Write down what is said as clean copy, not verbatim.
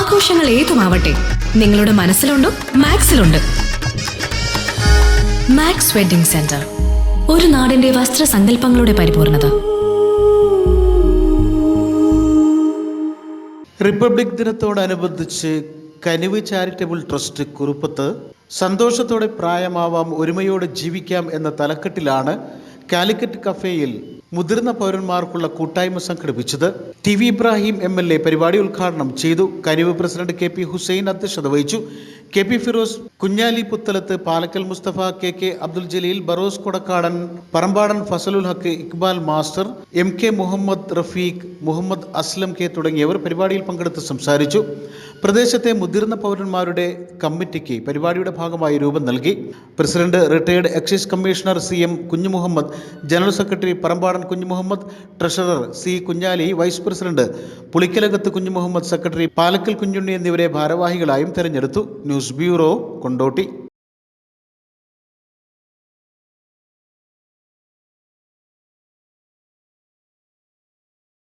ആഘോഷങ്ങൾ ഏതുമാവട്ടെ, നിങ്ങളുടെ മനസ്സിലുണ്ടോ മാക്സിലുണ്ട്. Max wedding centre, ഒരു നാടിന്റെ വസ്ത്രസങ്കല്പങ്ങളുടെ പരിപൂർണത. റിപ്പബ്ലിക് ദിനത്തോടനുബന്ധിച്ച് കനിവ് ചാരിറ്റബിൾ ട്രസ്റ്റ് കുറുപ്പത്ത് സന്തോഷത്തോടെ പ്രായമാവാം ഒരുമയോടെ ജീവിക്കാം എന്ന തലക്കെട്ടിലാണ് കാലിക്കറ്റ് കഫേയിൽ മുതിർന്ന പൗരന്മാർക്കുള്ള കൂട്ടായ്മ സംഘടിപ്പിച്ചത്. ടി വി ഇബ്രാഹിം MLA പരിപാടി ഉദ്ഘാടനം ചെയ്തു. കനിവ് പ്രസിഡന്റ് KP ഹുസൈൻ അധ്യക്ഷത വഹിച്ചു. KP Firoz, Kunhali Puthalath, Palakkal Musthafa, KK Abdul Jaleel, Baros Kodakkadan, Parambadan Fazalul Haq, Iqbal master, MK Muhammad Rafeeq, Muhammad Aslam K തുടങ്ങിയവർ പരിപാടിയിൽ പങ്കെടുത്ത് സംസാരിച്ചു. പ്രദേശത്തെ മുതിർന്ന പൗരന്മാരുടെ കമ്മിറ്റിക്ക് പരിപാടിയുടെ ഭാഗമായി രൂപം നൽകി. President retired excise commissioner CM Kunjumuhammad, general secretary Parambadan Kunjumuhammad, treasurer C Kunhali, vice president Pulikkalakath Kunjumuhammad, secretary Palakkal Kunjunni എന്നിവരെ ഭാരവാഹികളായും തെരഞ്ഞെടുത്തു. News bureau, Kondotty.